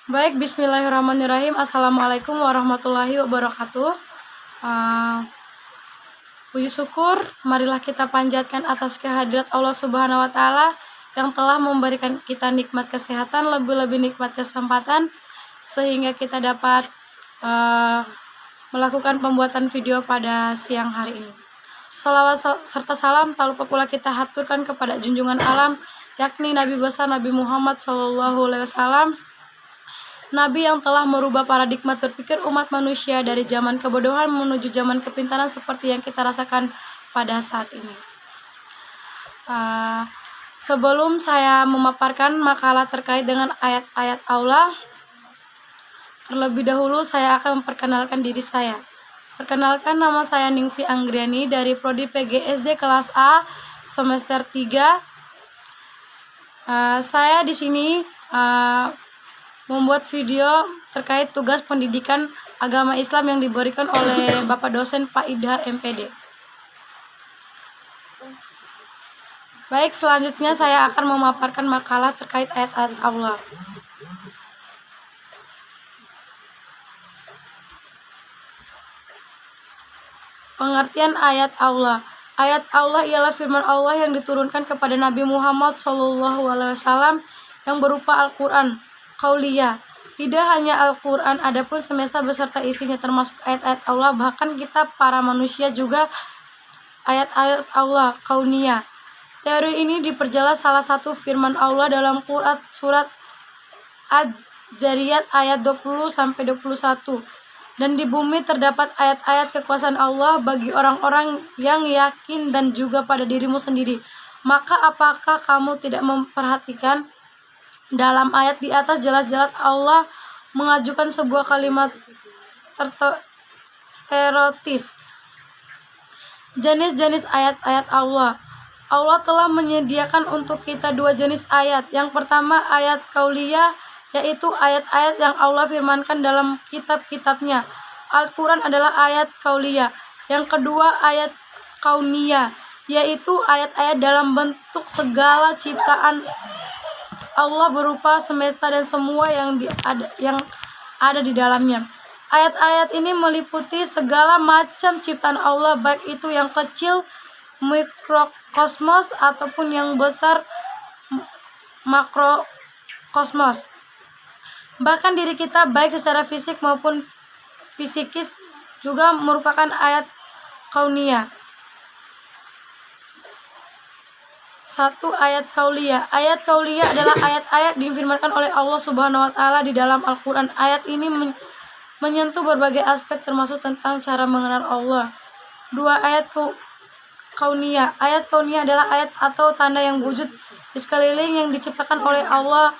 Baik, bismillahirrahmanirrahim. Assalamualaikum warahmatullahi wabarakatuh. Puji syukur, marilah kita panjatkan atas kehadirat Allah Subhanahu wa Ta'ala yang telah memberikan kita nikmat kesehatan, lebih-lebih nikmat kesempatan, sehingga kita dapat melakukan pembuatan video pada siang hari ini. Salawat serta salam tak lupa pula kita haturkan kepada junjungan alam, yakni Nabi besar Nabi Muhammad SAW, Nabi yang telah merubah paradigma berpikir umat manusia dari zaman kebodohan menuju zaman kepintaran seperti yang kita rasakan pada saat ini. Sebelum saya memaparkan makalah terkait dengan ayat-ayat Allah, terlebih dahulu saya akan memperkenalkan diri saya. Perkenalkan, nama saya Ningsi Anggriani dari Prodi PGSD kelas A semester 3. Saya di sini membuat video terkait tugas pendidikan agama Islam yang diberikan oleh Bapak dosen Pak Idhar MPD. Baik, selanjutnya saya akan memaparkan makalah terkait ayat-ayat Allah. Pengertian ayat Allah. Ayat Allah ialah firman Allah yang diturunkan kepada Nabi Muhammad SAW yang berupa Al-Quran Qauliyah. Tidak hanya Al-Quran, adapun semesta beserta isinya termasuk ayat-ayat Allah, bahkan kita para manusia juga ayat-ayat Allah Kauniyah. Teori ini diperjelas salah satu firman Allah dalam Quran surat Ad-Zariyat ayat 20-21. Dan di bumi terdapat ayat-ayat kekuasaan Allah bagi orang-orang yang yakin dan juga pada dirimu sendiri. Maka apakah kamu tidak memperhatikan dalam ayat di atas jelas-jelas Allah mengajukan sebuah kalimat terotis. Jenis-jenis ayat-ayat Allah. Allah telah menyediakan untuk kita dua jenis ayat. Yang pertama ayat Qauliyah, yaitu ayat-ayat yang Allah firmankan dalam kitab-kitabnya. Al-Quran adalah ayat Qauliyah. Yang kedua ayat Kauniyah, yaitu ayat-ayat dalam bentuk segala ciptaan Allah berupa semesta dan semua yang ada di dalamnya. Ayat-ayat ini meliputi segala macam ciptaan Allah, baik itu yang kecil mikrokosmos ataupun yang besar makrokosmos. Bahkan diri kita baik secara fisik maupun psikis juga merupakan ayat kauniyah. 1. Ayat Qauliyah. Ayat Qauliyah adalah ayat-ayat difirmankan oleh Allah Subhanahu wa Ta'ala di dalam Al-Quran. Ayat ini menyentuh berbagai aspek termasuk tentang cara mengenal Allah. 2. Ayat Kauniyah. Ayat Kauniyah adalah ayat atau tanda yang wujud di sekeliling yang diciptakan oleh Allah.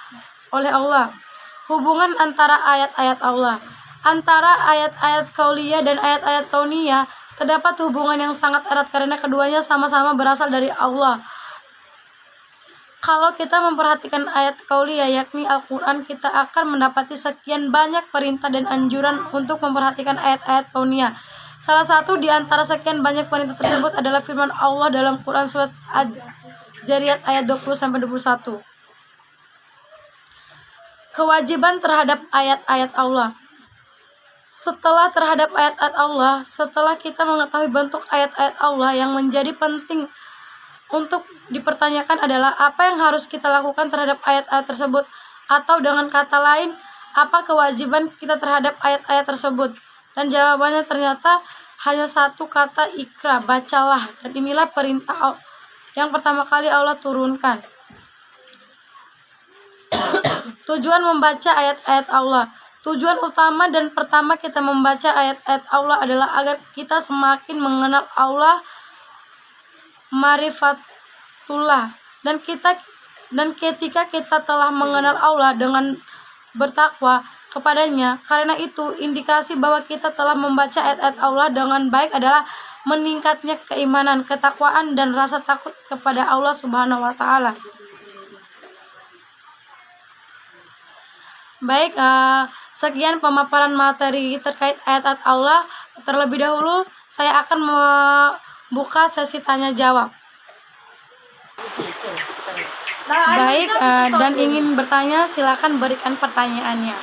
Hubungan antara ayat-ayat Allah. Antara ayat-ayat Qauliyah dan ayat-ayat Kauniyah terdapat hubungan yang sangat erat karena keduanya sama-sama berasal dari Allah. Kalau kita memperhatikan ayat Qauliyah yakni Al-Quran, kita akan mendapati sekian banyak perintah dan anjuran untuk memperhatikan ayat-ayat Kauniyah. Salah satu di antara sekian banyak perintah tersebut adalah firman Allah dalam Quran surat Ad-Zariyat ayat 20-21. Kewajiban terhadap ayat-ayat Allah. Setelah terhadap ayat-ayat Allah, setelah kita mengetahui bentuk ayat-ayat Allah, yang menjadi penting untuk dipertanyakan adalah apa yang harus kita lakukan terhadap ayat-ayat tersebut, atau dengan kata lain, apa kewajiban kita terhadap ayat-ayat tersebut. Dan jawabannya ternyata hanya satu kata, ikra, bacalah. Dan inilah perintah yang pertama kali Allah turunkan. Tujuan membaca ayat-ayat Allah. Tujuan utama dan pertama kita membaca ayat-ayat Allah adalah agar kita semakin mengenal Allah, marifatullah, dan ketika kita telah mengenal Allah dengan bertakwa kepadanya, karena itu indikasi bahwa kita telah membaca ayat-ayat Allah dengan baik adalah meningkatnya keimanan, ketakwaan, dan rasa takut kepada Allah Subhanahu wa Ta'ala. Baik, sekian pemaparan materi terkait ayat-ayat Allah. Terlebih dahulu saya akan membuka sesi tanya jawab. Baik, dan ingin bertanya silakan berikan pertanyaannya.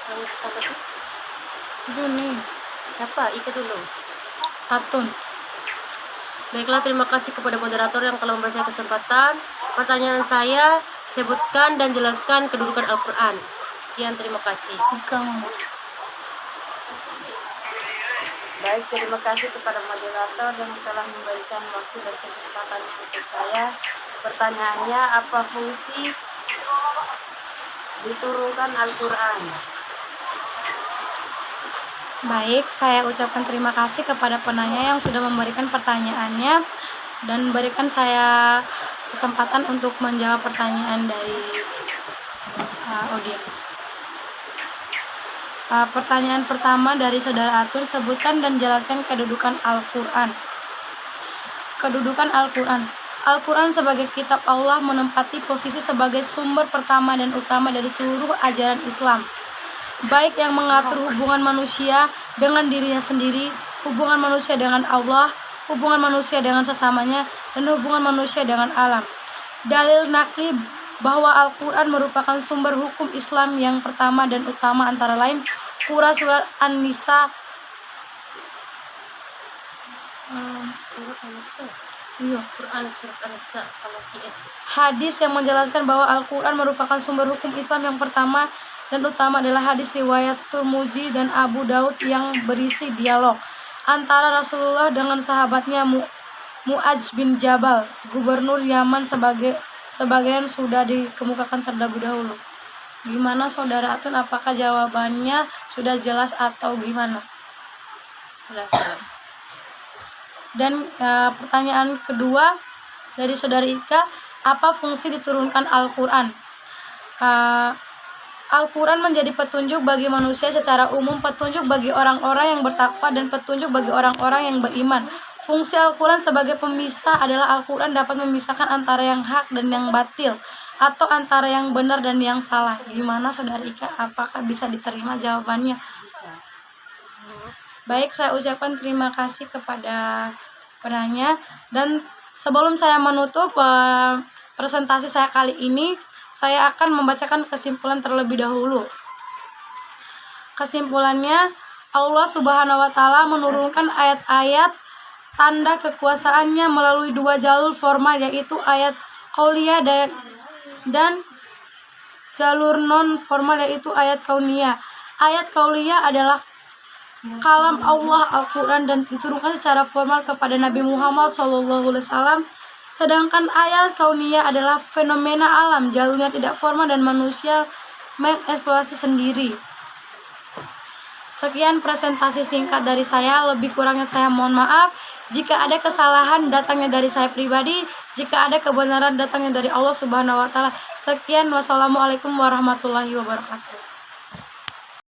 Yang pertama tuh Juni, siapa? Ika dulu. Atun. Baiklah, terima kasih kepada moderator yang telah memberi saya kesempatan. Pertanyaan saya, sebutkan dan jelaskan kedudukan Al-Quran. Sekian, terima kasih. Ika mau. Baik, terima kasih kepada moderator yang telah memberikan waktu dan kesempatan untuk saya. Pertanyaannya, apa fungsi diturunkan Al-Quran? Baik, saya ucapkan terima kasih kepada penanya yang sudah memberikan pertanyaannya dan berikan saya kesempatan untuk menjawab pertanyaan dari audiens. Pertanyaan pertama dari saudara Atun, sebutkan dan jelaskan kedudukan Al-Quran. Kedudukan Al-Quran. Al-Quran sebagai kitab Allah menempati posisi sebagai sumber pertama dan utama dari seluruh ajaran Islam, baik yang mengatur hubungan manusia dengan dirinya sendiri, hubungan manusia dengan Allah, hubungan manusia dengan sesamanya, dan hubungan manusia dengan alam. Dalil nakli bahwa Al-Quran merupakan sumber hukum Islam yang pertama dan utama antara lain Surah An-Nisa Quran surat An-Nisa kalau TS. hadis yang menjelaskan bahwa Al-Quran merupakan sumber hukum Islam yang pertama dan utama adalah hadis riwayat Tirmidzi dan Abu Daud yang berisi dialog antara Rasulullah dengan sahabatnya Mu'adz bin Jabal, gubernur Yaman. Sebagian sudah dikemukakan terlebih dahulu. Gimana saudara Atun, apakah jawabannya sudah jelas atau gimana? Jelas. Dan pertanyaan kedua dari saudara Ika, apa fungsi diturunkan Al-Quran? Al-Quran menjadi petunjuk bagi manusia secara umum, petunjuk bagi orang-orang yang bertakwa, dan petunjuk bagi orang-orang yang beriman. Fungsi Al-Quran sebagai pemisah adalah Al-Quran dapat memisahkan antara yang hak dan yang batil, atau antara yang benar dan yang salah. Gimana saudara Ika, apakah bisa diterima jawabannya? Bisa. Baik, saya ucapkan terima kasih kepada penanya. Dan sebelum saya menutup presentasi saya kali ini, saya akan membacakan kesimpulan terlebih dahulu. Kesimpulannya, Allah Subhanahu wa Ta'ala menurunkan ayat-ayat tanda kekuasaannya melalui dua jalur formal, yaitu ayat qauliyah dan jalur non formal, yaitu ayat kauniyah. Ayat qauliyah adalah kalam Allah Al-Quran dan diturunkan secara formal kepada Nabi Muhammad SAW. Sedangkan ayat kauniyah adalah fenomena alam, jalurnya tidak formal dan manusia mengeksplorasi sendiri. Sekian presentasi singkat dari saya, lebih kurangnya saya mohon maaf. Jika ada kesalahan datangnya dari saya pribadi, jika ada kebenaran datangnya dari Allah Subhanahu wa Ta'ala. Sekian, wassalamualaikum warahmatullahi wabarakatuh.